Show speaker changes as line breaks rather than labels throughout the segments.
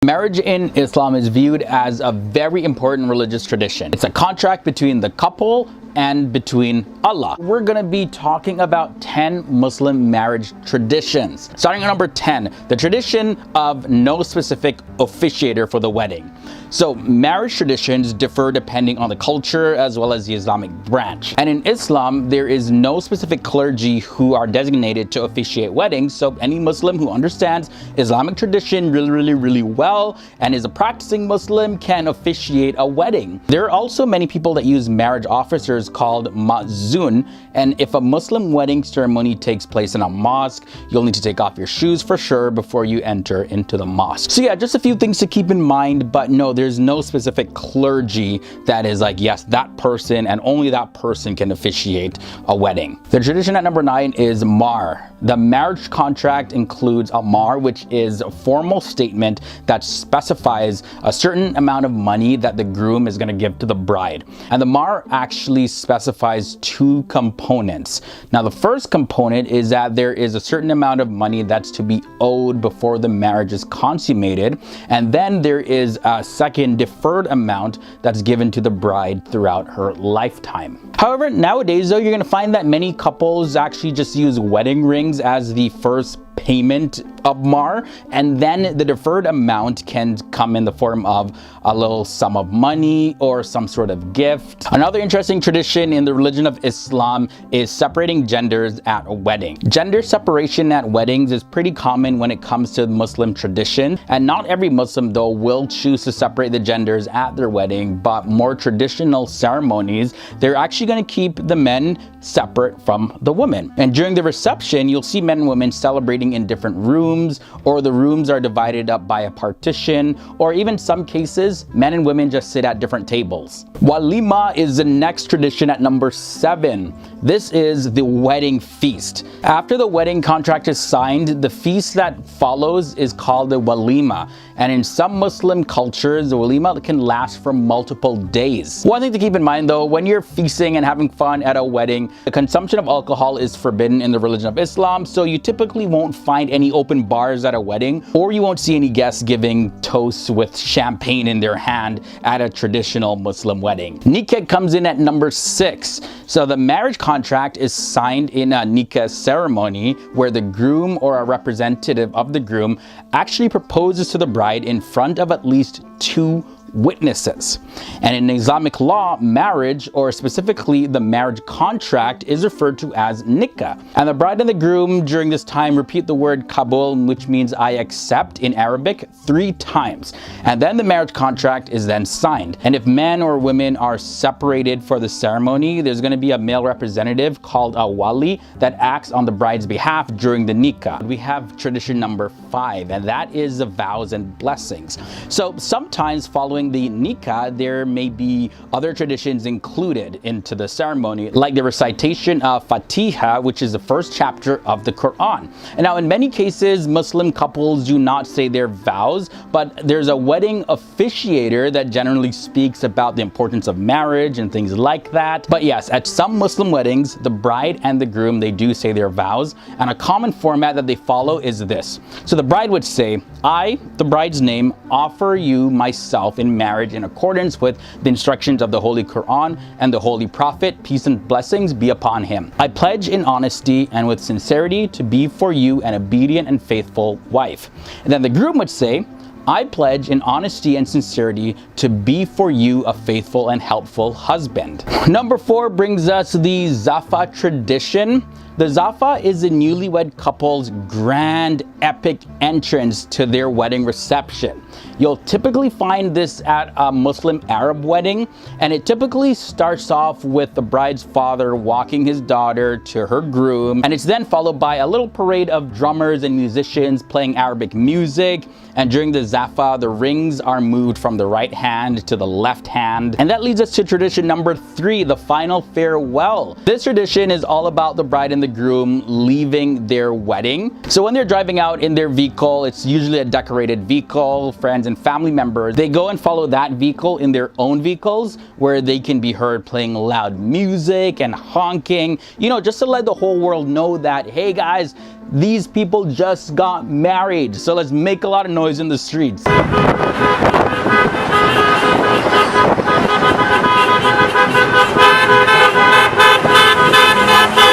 Marriage in Islam is viewed as a very important religious tradition. It's a contract between the couple and between Allah. We're gonna be talking about 10 Muslim marriage traditions. Starting at number 10, the tradition of no specific officiator for the wedding. So marriage traditions differ depending on the culture as well as the Islamic branch. And in Islam, there is no specific clergy who are designated to officiate weddings. So any Muslim who understands Islamic tradition really well and is a practicing Muslim can officiate a wedding. There are also many people that use marriage officers called ma'zun, and if a Muslim wedding ceremony takes place in a mosque, you'll need to take off your shoes for sure before you enter into the mosque. So yeah, just a few things to keep in mind, but no, there's no specific clergy that is like, yes, that person and only that person can officiate a wedding. The tradition at number 9 is mahr. The marriage contract includes a mahr, which is a formal statement that specifies a certain amount of money that the groom is going to give to the bride. And the mahr actually specifies 2 components. Now, the first component is that there is a certain amount of money that's to be owed before the marriage is consummated. And then there is a second deferred amount that's given to the bride throughout her lifetime. However, nowadays though, you're going to find that many couples actually just use wedding rings as the first payment of mahr, and then the deferred amount can come in the form of a little sum of money or some sort of gift. Another interesting tradition in the religion of Islam is separating genders at a wedding. Gender separation at weddings is pretty common when it comes to Muslim tradition, and not every Muslim though will choose to separate the genders at their wedding, but more traditional ceremonies, they're actually going to keep the men separate from the women. And during the reception, you'll see men and women celebrating in different rooms, or the rooms are divided up by a partition, or even some cases, men and women just sit at different tables. Walima is the next tradition at number 7. This is the wedding feast. After the wedding contract is signed, the feast that follows is called the walima. And in some Muslim cultures, the walima can last for multiple days. One thing to keep in mind though, when you're feasting and having fun at a wedding, the consumption of alcohol is forbidden in the religion of Islam, so you typically won't find any open bars at a wedding, or you won't see any guests giving toasts with champagne in their hand at a traditional Muslim wedding. Nikah comes in at number 6. So the marriage contract is signed in a nikah ceremony where the groom or a representative of the groom actually proposes to the bride in front of at least 2 witnesses. And in Islamic law, marriage, or specifically the marriage contract, is referred to as nikah. And the bride and the groom during this time repeat the word kabul, which means I accept in Arabic, 3 times. And then the marriage contract is then signed. And if men or women are separated for the ceremony, there's going to be a male representative called a wali that acts on the bride's behalf during the nikah. We have tradition number 5, and that is the vows and blessings. So sometimes following the nikah, there may be other traditions included into the ceremony, like the recitation of Fatiha, which is the first chapter of the Quran. And now in many cases, Muslim couples do not say their vows, but there's a wedding officiator that generally speaks about the importance of marriage and things like that. But yes, at some Muslim weddings, the bride and the groom, they do say their vows, and a common format that they follow is this. So the bride would say, I, the bride's name, offer you myself in marriage in accordance with the instructions of the Holy Quran and the Holy Prophet, peace and blessings be upon him. I pledge in honesty and with sincerity to be for you an obedient and faithful wife. And then the groom would say, I pledge in honesty and sincerity to be for you a faithful and helpful husband. Number 4 brings us the Zafa tradition. The Zafa is the newlywed couple's grand epic entrance to their wedding reception. You'll typically find this at a Muslim Arab wedding, and it typically starts off with the bride's father walking his daughter to her groom, and it's then followed by a little parade of drummers and musicians playing Arabic music. And during the Zafa, the rings are moved from the right hand to the left hand. And that leads us to tradition number 3, the final farewell. This tradition is all about the bride and the groom leaving their wedding. So when they're driving out in their vehicle, it's usually a decorated vehicle, friends and family members, they go and follow that vehicle in their own vehicles where they can be heard playing loud music and honking, you know, just to let the whole world know that, hey guys, these people just got married, so let's make a lot of noise in the streets.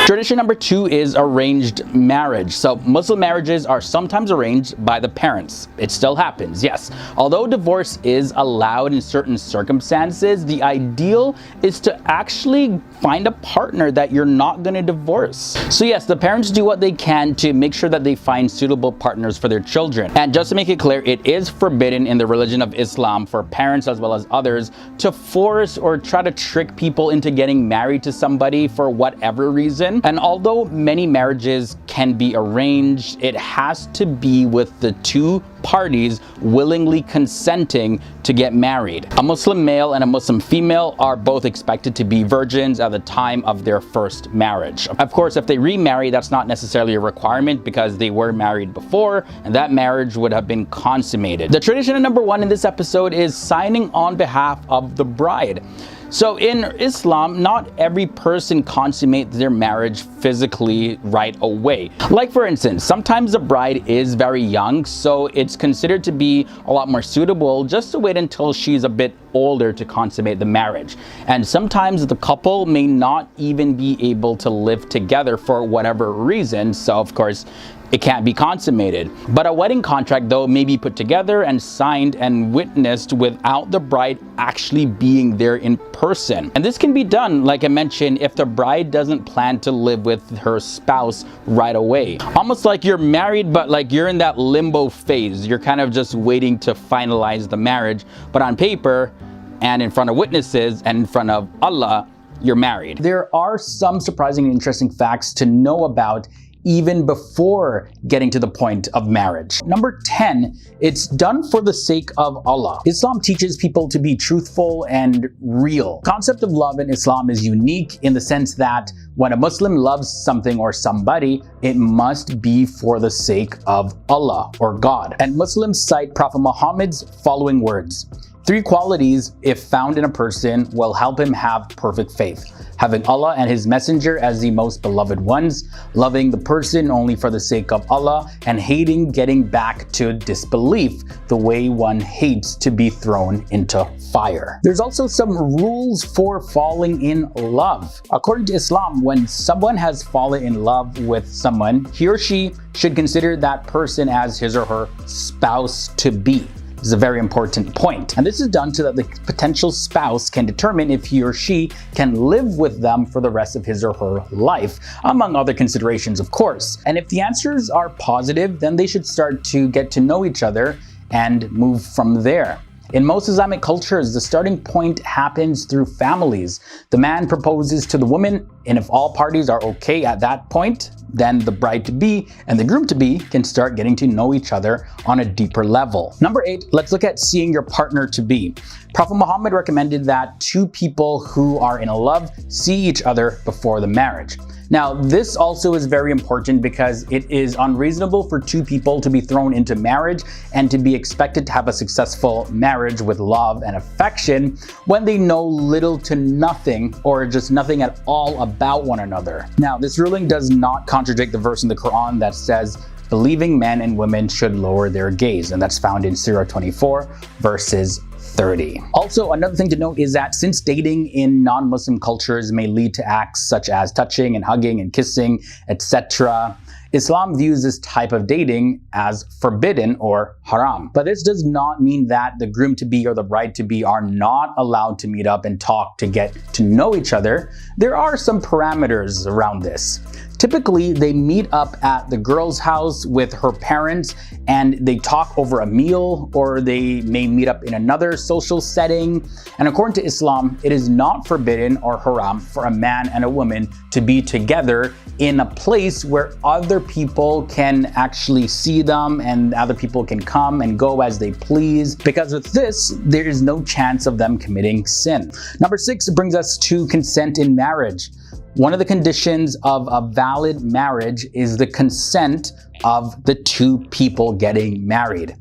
Tradition number 2 is arranged marriage. So Muslim marriages are sometimes arranged by the parents. It still happens, yes. Although divorce is allowed in certain circumstances, the ideal is to actually find a partner that you're not going to divorce. So yes, the parents do what they can to make sure that they find suitable partners for their children. And just to make it clear, it is forbidden in the religion of Islam for parents as well as others to force or try to trick people into getting married to somebody for whatever reason. And although many marriages can be arranged, it has to be with the two parties willingly consenting to get married. A Muslim male and a Muslim female are both expected to be virgins at the time of their first marriage. Of course, if they remarry, that's not necessarily a requirement because they were married before and that marriage would have been consummated. The tradition number 1 in this episode is signing on behalf of the bride. So in Islam, not every person consummates their marriage physically right away. Like for instance, sometimes the bride is very young, so it's considered to be a lot more suitable just to wait until she's a bit older to consummate the marriage. And sometimes the couple may not even be able to live together for whatever reason, so of course, it can't be consummated. But a wedding contract though may be put together and signed and witnessed without the bride actually being there in person. And this can be done, like I mentioned, if the bride doesn't plan to live with her spouse right away. Almost like you're married, but like you're in that limbo phase. You're kind of just waiting to finalize the marriage, but on paper and in front of witnesses and in front of Allah, you're married. There are some surprising and interesting facts to know about even before getting to the point of marriage. Number 10, it's done for the sake of Allah. Islam teaches people to be truthful and real. The concept of love in Islam is unique in the sense that when a Muslim loves something or somebody, it must be for the sake of Allah or God. And Muslims cite Prophet Muhammad's following words: 3 qualities, if found in a person, will help him have perfect faith: having Allah and His Messenger as the most beloved ones, loving the person only for the sake of Allah, and hating getting back to disbelief the way one hates to be thrown into fire. There's also some rules for falling in love. According to Islam, when someone has fallen in love with someone, he or she should consider that person as his or her spouse-to-be. This is a very important point. And this is done so that the potential spouse can determine if he or she can live with them for the rest of his or her life, among other considerations, of course. And if the answers are positive, then they should start to get to know each other and move from there. In most Islamic cultures, the starting point happens through families. The man proposes to the woman, and if all parties are okay at that point, then the bride-to-be and the groom-to-be can start getting to know each other on a deeper level. Number 8, let's look at seeing your partner-to-be. Prophet Muhammad recommended that 2 people who are in love see each other before the marriage. Now, this also is very important because it is unreasonable for 2 people to be thrown into marriage and to be expected to have a successful marriage with love and affection when they know little to nothing or just nothing at all about one another. Now, this ruling does not contradict the verse in the Quran that says, "Believing men and women should lower their gaze," and that's found in Surah 24, verses 30. Also, another thing to note is that since dating in non-Muslim cultures may lead to acts such as touching and hugging and kissing, etc., Islam views this type of dating as forbidden or haram. But this does not mean that the groom-to-be or the bride-to-be are not allowed to meet up and talk to get to know each other. There are some parameters around this. Typically, they meet up at the girl's house with her parents and they talk over a meal, or they may meet up in another social setting. And according to Islam, it is not forbidden or haram for a man and a woman to be together in a place where other people can actually see them and other people can come and go as they please. Because with this, there is no chance of them committing sin. Number 6 brings us to consent in marriage. one of the conditions of a valid marriage is the consent of the two people getting married.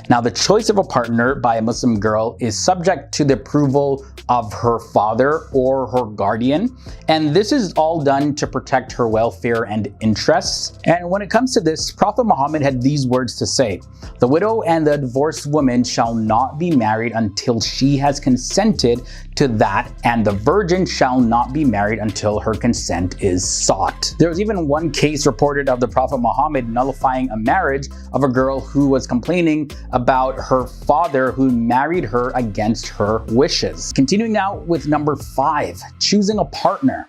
Now, the choice of a partner by a Muslim girl is subject to the approval of her father or her guardian, and this is all done to protect her welfare and interests. And when it comes to this, Prophet Muhammad had these words to say: "The widow and the divorced woman shall not be married until she has consented to that, and the virgin shall not be married until her consent is sought." There was even one case reported of the Prophet Muhammad nullifying a marriage of a girl who was complaining about her father who married her against her wishes. Continuing now with number 5, choosing a partner.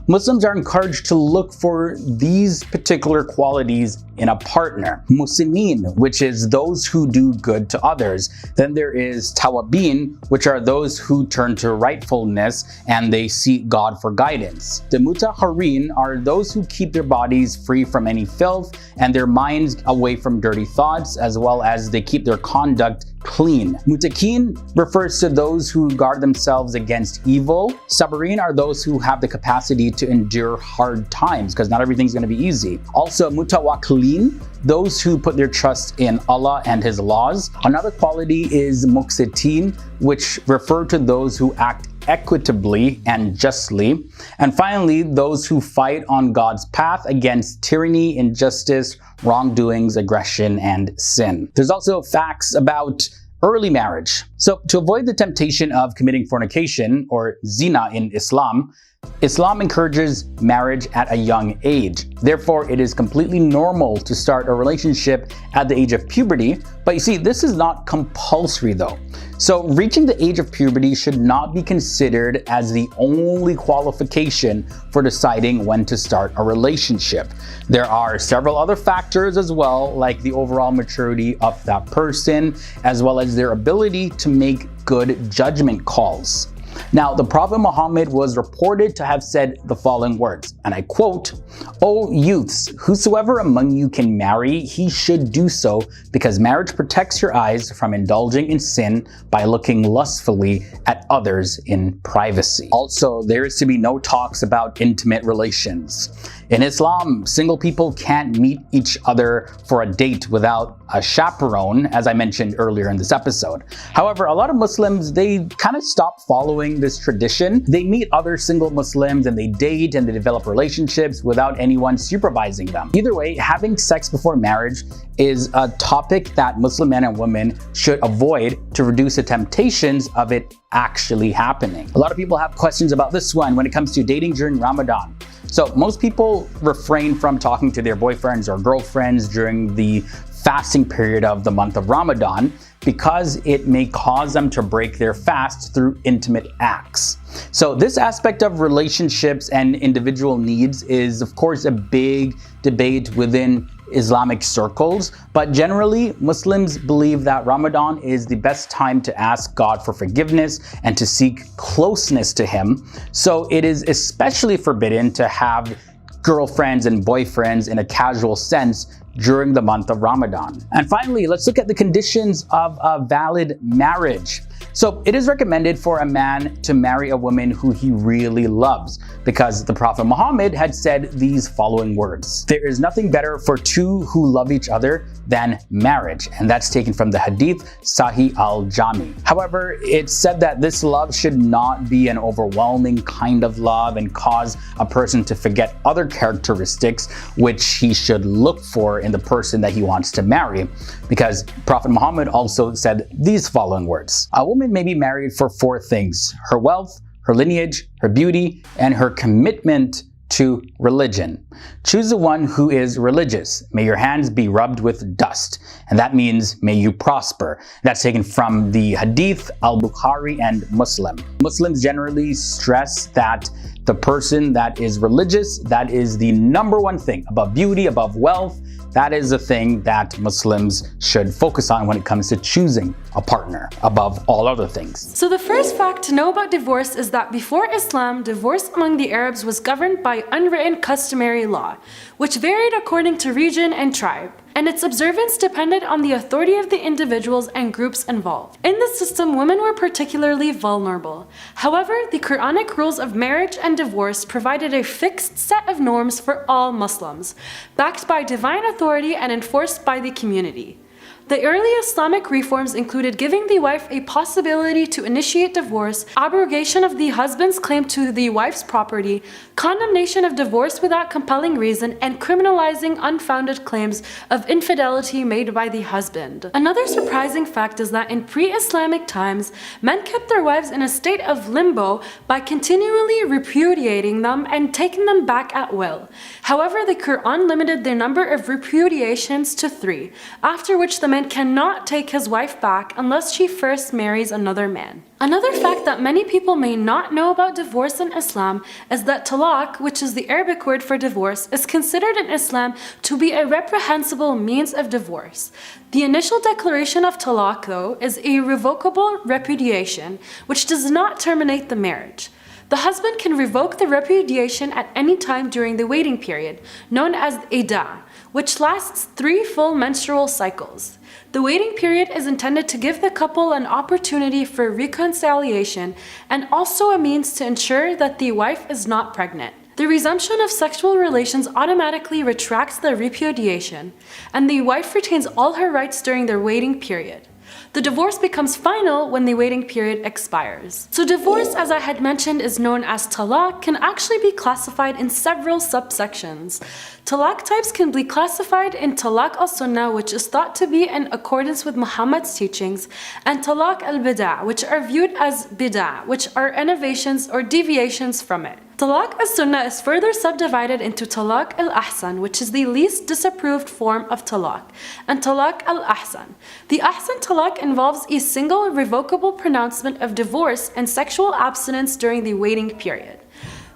Muslims are encouraged to look for these particular qualities in a partner. Muslimin, which is those who do good to others. Then there is tawabin, which are those who turn to rightfulness and they seek God for guidance. The mutaharin are those who keep their bodies free from any filth and their minds away from dirty thoughts, as well as they keep their conduct clean. Mutakin refers to those who guard themselves against evil. Sabirin are those who have the capacity to endure hard times, because not everything's going to be easy. Also, mutawakkilin, those who put their trust in Allah and His laws. Another quality is muqsitin, which refer to those who act equitably and justly. And finally, those who fight on God's path against tyranny, injustice, wrongdoings, aggression, and sin. There's also facts about early marriage. So to avoid the temptation of committing fornication, or zina in Islam, Islam encourages marriage at a young age. Therefore, it is completely normal to start a relationship at the age of puberty. But you see, this is not compulsory though. So reaching the age of puberty should not be considered as the only qualification for deciding when to start a relationship. There are several other factors as well, like the overall maturity of that person, as well as their ability to make good judgment calls. Now, the Prophet Muhammad was reported to have said the following words, and I quote, "O youths, whosoever among you can marry, he should do so, because marriage protects your eyes from indulging in sin by looking lustfully at others in privacy." Also, there is to be no talks about intimate relations. In Islam, single people can't meet each other for a date without a chaperone, as I mentioned earlier in this episode. However, a lot of Muslims, they kind of stop following this tradition. They meet other single Muslims and they date and they develop relationships without anyone supervising them. Either way, having sex before marriage is a topic that Muslim men and women should avoid to reduce the temptations of it actually happening. A lot of people have questions about this one when it comes to dating during Ramadan. So most people refrain from talking to their boyfriends or girlfriends during the fasting period of the month of Ramadan because it may cause them to break their fast through intimate acts. So this aspect of relationships and individual needs is, of course, a big debate within Islamic circles, but generally Muslims believe that Ramadan is the best time to ask God for forgiveness and to seek closeness to Him. So it is especially forbidden to have girlfriends and boyfriends in a casual sense during the month of Ramadan. And finally, let's look at the conditions of a valid marriage. So it is recommended for a man to marry a woman who he really loves, because the Prophet Muhammad had said these following words: "There is nothing better for two who love each other than marriage." And that's taken from the hadith Sahih al-Jami. However, it's said that this love should not be an overwhelming kind of love and cause a person to forget other characteristics which he should look for in the person that he wants to marry, because Prophet Muhammad also said these following words: "A woman may be married for 4 things: her wealth, her lineage, her beauty, and her commitment to religion. Choose the one who is religious. May your hands be rubbed with dust." And that means may you prosper. That's taken from the Hadith al-Bukhari and Muslim. Muslims generally stress that the person that is religious, that is the number one thing above beauty, above wealth. That is the thing that Muslims should focus on when it comes to choosing a partner above all other things.
So the first fact to know about divorce is that before Islam, divorce among the Arabs was governed by unwritten customary law, which varied according to region and tribe. and its observance depended on the authority of the individuals and groups involved. In this system, women were particularly vulnerable. However, the Quranic rules of marriage and divorce provided a fixed set of norms for all Muslims, backed by divine authority and enforced by the community. The early Islamic reforms included giving the wife a possibility to initiate divorce, abrogation of the husband's claim to the wife's property, condemnation of divorce without compelling reason, and criminalizing unfounded claims of infidelity made by the husband. Another surprising fact is that in pre-Islamic times, men kept their wives in a state of limbo by continually repudiating them and taking them back at will. However, the Quran limited the number of repudiations to 3, after which the man cannot take his wife back unless she first marries another man. Another fact that many people may not know about divorce in Islam is that talaq, which is the Arabic word for divorce, is considered in Islam to be a reprehensible means of divorce. The initial declaration of talaq, though, is a revocable repudiation, which does not terminate the marriage. The husband can revoke the repudiation at any time during the waiting period, known as iddah, which lasts 3 full menstrual cycles. The waiting period is intended to give the couple an opportunity for reconciliation and also a means to ensure that the wife is not pregnant. The resumption of sexual relations automatically retracts the repudiation, and the wife retains all her rights during their waiting period. The divorce becomes final when the waiting period expires. So divorce, as I had mentioned, is known as talaq, can actually be classified in several subsections. Talaq types can be classified in talaq al-sunnah, which is thought to be in accordance with Muhammad's teachings, and talaq al-bida', which are viewed as bida', which are innovations or deviations from it. Talaq al-sunnah is further subdivided into talaq al-ahsan, which is the least disapproved form of talaq, and talaq al-ahsan. The ahsan talaq involves a single revocable pronouncement of divorce and sexual abstinence during the waiting period.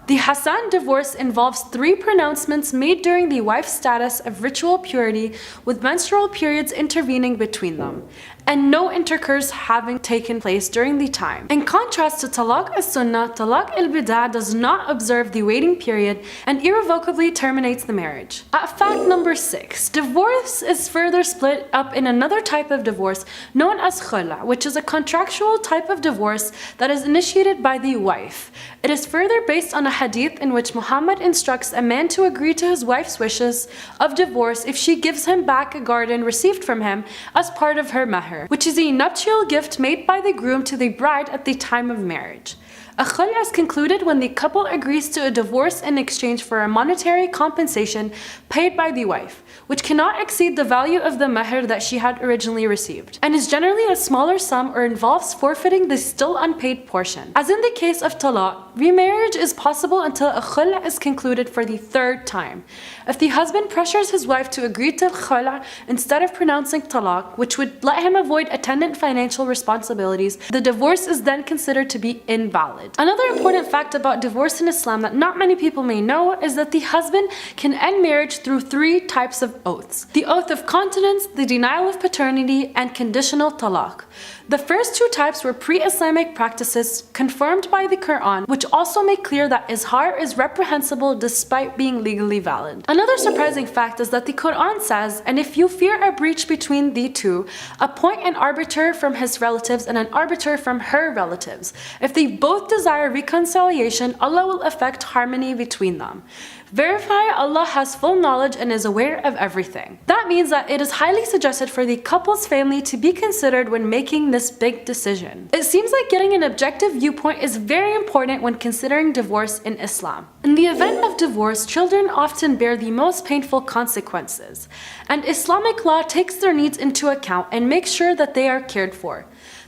The Hasan divorce involves 3 pronouncements made during the wife's status of ritual purity, with menstrual periods intervening between them, and no intercourse having taken place during the time. In contrast to talaq as-sunnah, talaq al-bida' does not observe the waiting period and irrevocably terminates the marriage. At fact number 6, divorce is further split up in another type of divorce known as khula', which is a contractual type of divorce that is initiated by the wife. It is further based on a hadith in which Muhammad instructs a man to agree to his wife's wishes of divorce if she gives him back a garden received from him as part of her mahr, which is a nuptial gift made by the groom to the bride at the time of marriage. A khul'a is concluded when the couple agrees to a divorce in exchange for a monetary compensation paid by the wife, which cannot exceed the value of the mahr that she had originally received, and is generally a smaller sum or involves forfeiting the still unpaid portion. As in the case of talaq, remarriage is possible until a khul'a is concluded for the 3rd time. If the husband pressures his wife to agree to khul'a instead of pronouncing talaq, which would let him avoid attendant financial responsibilities, the divorce is then considered to be invalid. Another important fact about divorce in Islam that not many people may know is that the husband can end marriage through 3 types of oaths: the oath of continence, the denial of paternity, and conditional talaq. The first 2 types were pre-Islamic practices confirmed by the Quran, which also make clear that izhar is reprehensible despite being legally valid. Another surprising fact is that the Quran says, "And if you fear a breach between the 2, appoint an arbiter from his relatives and an arbiter from her relatives. If they both desire reconciliation, Allah will effect harmony between them." Verify Allah has full knowledge and is aware of everything. That means that it is highly suggested for the couple's family to be considered when making this big decision. It seems like getting an objective viewpoint is very important when considering divorce in Islam. In the event of divorce, children often bear the most painful consequences, and Islamic law takes their needs into account and makes sure that they are cared for.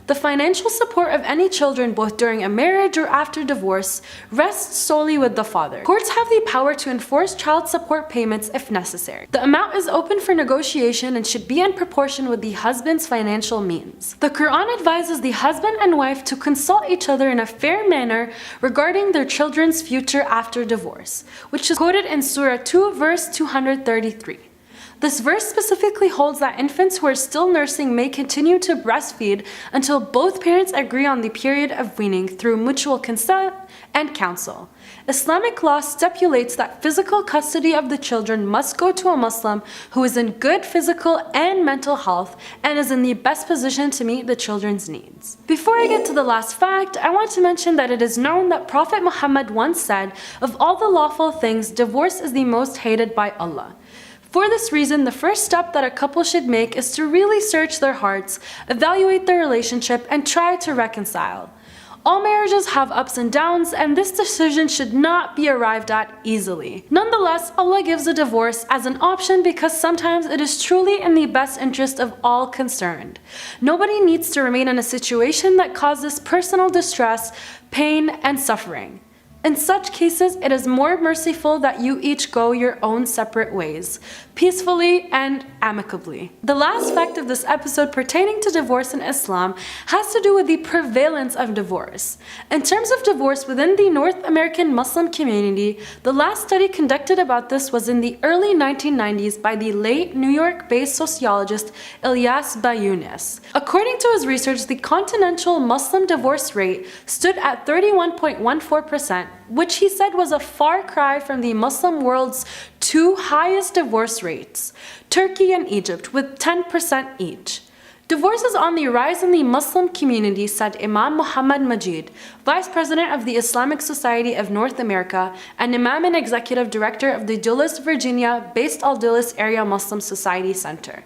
The financial support of any children, both during a marriage or after divorce, rests solely with the father. Courts have the power to enforce child support payments if necessary. The amount is open for negotiation and should be in proportion with the husband's financial means. The Quran advises the husband and wife to consult each other in a fair manner regarding their children's future after divorce, which is quoted in Surah 2, verse 233. This verse specifically holds that infants who are still nursing may continue to breastfeed until both parents agree on the period of weaning through mutual consent and counsel. Islamic law stipulates that physical custody of the children must go to a Muslim who is in good physical and mental health and is in the best position to meet the children's needs. Before I get to the last fact, I want to mention that it is known that Prophet Muhammad once said, "Of all the lawful things, divorce is the most hated by Allah." For this reason, the first step that a couple should make is to really search their hearts, evaluate their relationship, and try to reconcile. All marriages have ups and downs, and this decision should not be arrived at easily. Nonetheless, Allah gives a divorce as an option because sometimes it is truly in the best interest of all concerned. Nobody needs to remain in a situation that causes personal distress, pain, and suffering. In such cases, it is more merciful that you each go your own separate ways, peacefully and amicably. The last fact of this episode pertaining to divorce in Islam has to do with the prevalence of divorce. In terms of divorce within the North American Muslim community, the last study conducted about this was in the early 1990s by the late New York-based sociologist Ilyas Bayounis. According to his research, the continental Muslim divorce rate stood at 31.14%, which he said was a far cry from the Muslim world's two highest divorce rates, Turkey and Egypt, with 10% each. Divorce is on the rise in the Muslim community, said Imam Muhammad Majid, Vice President of the Islamic Society of North America and Imam and Executive Director of the Dulles, Virginia-based Al Dulles Area Muslim Society Center.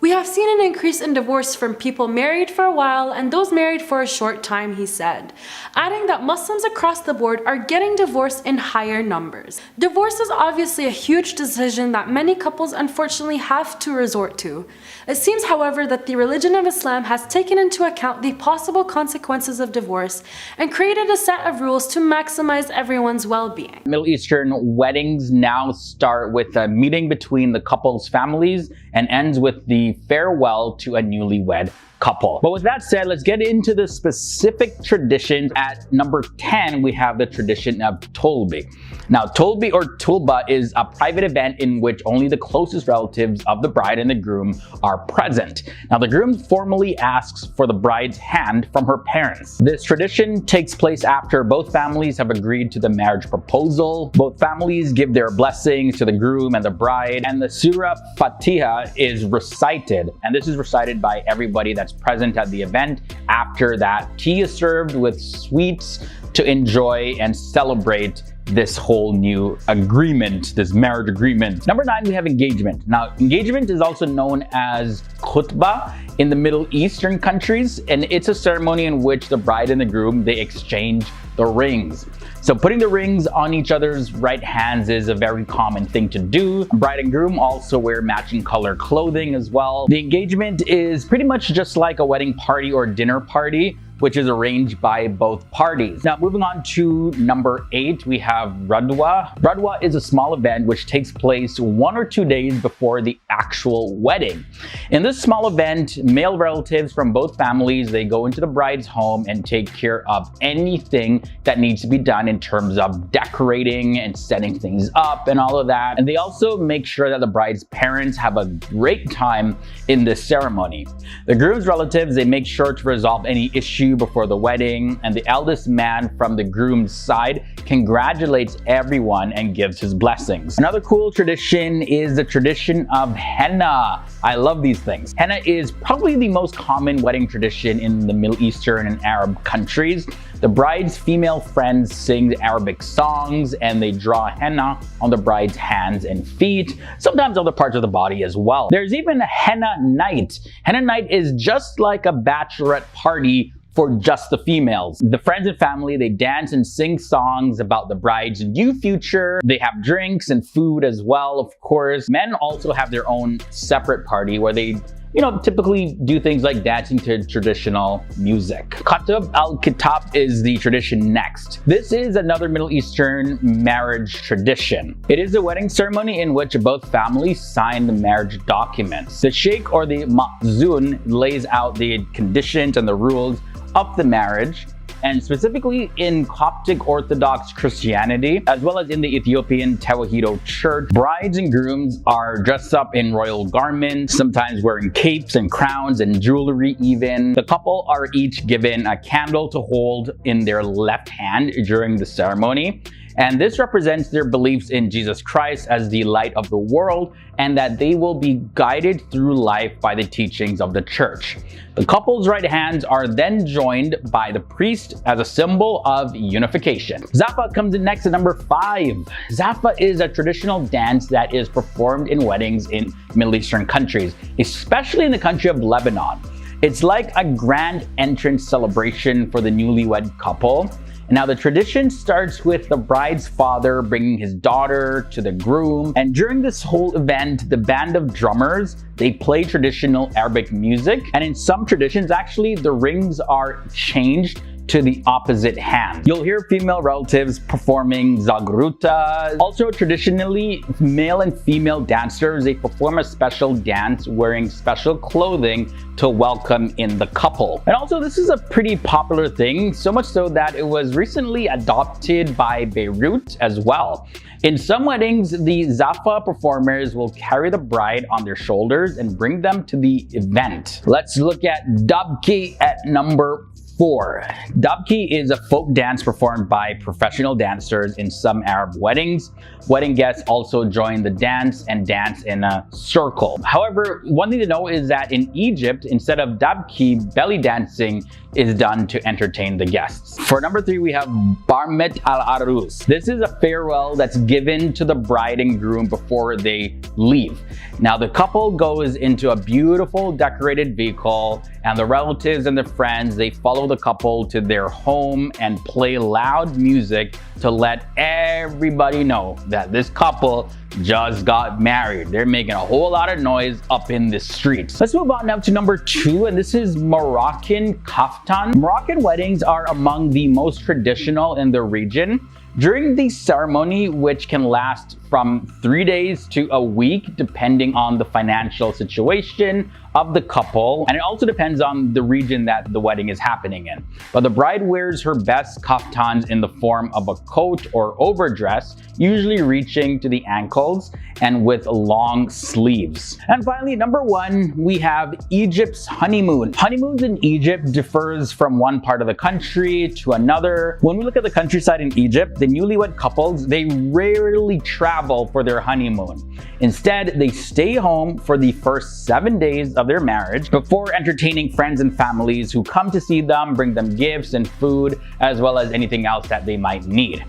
We have seen an increase in divorce from people married for a while and those married for a short time, he said, adding that Muslims across the board are getting divorced in higher numbers. Divorce is obviously a huge decision that many couples unfortunately have to resort to. It seems, however, that the religion of Islam has taken into account the possible consequences of divorce and created a set of rules to maximize everyone's well-being.
Middle Eastern weddings now start with a meeting between the couple's families and ends with the farewell to a newlywed couple. But with that said, let's get into the specific traditions. At number 10, we have the tradition of Tolbi. Now, Tolbi or Tulba is a private event in which only the closest relatives of the bride and the groom are present. Now, the groom formally asks for the bride's hand from her parents. This tradition takes place after both families have agreed to the marriage proposal. Both families give their blessings to the groom and the bride, and the Surah Fatiha is recited. And this is recited by everybody that's present at the event. After that, tea is served with sweets to enjoy and celebrate this whole new agreement, this marriage agreement. Number 9, we have engagement. Now, engagement is also known as khutbah in the Middle Eastern countries, and it's a ceremony in which the bride and the groom, they exchange the rings. So putting the rings on each other's right hands is a very common thing to do. Bride and groom also wear matching color clothing as well. The engagement is pretty much just like a wedding party or dinner party, which is arranged by both parties. Now, moving on to number 8, we have Radwa. Radwa is a small event which takes place 1 or 2 days before the actual wedding. In this small event, male relatives from both families, they go into the bride's home and take care of anything that needs to be done in terms of decorating and setting things up and all of that. And they also make sure that the bride's parents have a great time in this ceremony. The groom's relatives, they make sure to resolve any issue before the wedding, and the eldest man from the groom's side congratulates everyone and gives his blessings. Another cool tradition is the tradition of henna. I love these things. Henna is probably the most common wedding tradition in the Middle Eastern and Arab countries. The bride's female friends sing Arabic songs and they draw henna on the bride's hands and feet, sometimes other parts of the body as well. There's even a henna night. Henna night is just like a bachelorette party for just the females. The friends and family, they dance and sing songs about the bride's new future. They have drinks and food as well, of course. Men also have their own separate party where they typically do things like dancing to traditional music. Khatib al-Kitab is the tradition next. This is another Middle Eastern marriage tradition. It is a wedding ceremony in which both families sign the marriage documents. The sheikh or the ma'zun lays out the conditions and the rules of the marriage. and specifically in Coptic Orthodox Christianity, as well as in the Ethiopian Tewahedo Church, brides and grooms are dressed up in royal garments, sometimes wearing capes and crowns and jewelry even. The couple are each given a candle to hold in their left hand during the ceremony. And this represents their beliefs in Jesus Christ as the light of the world, and that they will be guided through life by the teachings of the church. The couple's right hands are then joined by the priest as a symbol of unification. Zaffa comes in next at number 5. Zaffa is a traditional dance that is performed in weddings in Middle Eastern countries, especially in the country of Lebanon. It's like a grand entrance celebration for the newlywed couple. Now, the tradition starts with the bride's father bringing his daughter to the groom. And during this whole event, the band of drummers, they play traditional Arabic music. And in some traditions, actually, the rings are changed to the opposite hand. You'll hear female relatives performing zagruta. Also, traditionally, male and female dancers, they perform a special dance wearing special clothing to welcome in the couple. And also, this is a pretty popular thing, so much so that it was recently adopted by Beirut as well. In some weddings, the Zaffa performers will carry the bride on their shoulders and bring them to the event. Let's look at Dabki at number 4. Dabki is a folk dance performed by professional dancers in some Arab weddings. Wedding guests also join the dance and dance in a circle. However, one thing to know is that in Egypt, instead of Dabki, belly dancing is done to entertain the guests. For number 3, we have Barmet al-Arus. This is a farewell that's given to the bride and groom before they leave. Now, the couple goes into a beautiful decorated vehicle, and the relatives and the friends, they follow the couple to their home and play loud music to let everybody know that this couple just got married. They're making a whole lot of noise up in the streets. Let's move on now to number 2, and this is Moroccan kaftan. Moroccan weddings are among the most traditional in the region. During the ceremony, which can last from 3 days to a week, depending on the financial situation of the couple, and it also depends on the region that the wedding is happening in. But the bride wears her best kaftans in the form of a coat or overdress, usually reaching to the ankles and with long sleeves. And finally, number 1, we have Egypt's honeymoon. Honeymoons in Egypt differs from one part of the country to another. When we look at the countryside in Egypt, the newlywed couples, they rarely travel for their honeymoon. Instead, they stay home for the first 7 days of their marriage before entertaining friends and families who come to see them, bring them gifts and food, as well as anything else that they might need.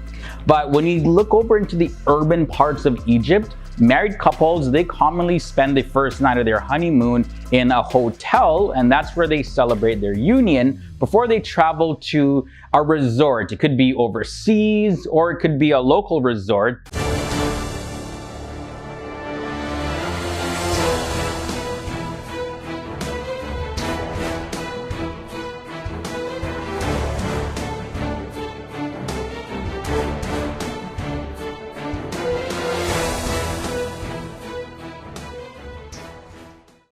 But when you look over into the urban parts of Egypt, married couples, they commonly spend the first night of their honeymoon in a hotel, and that's where they celebrate their union before they travel to a resort. It could be overseas or it could be a local resort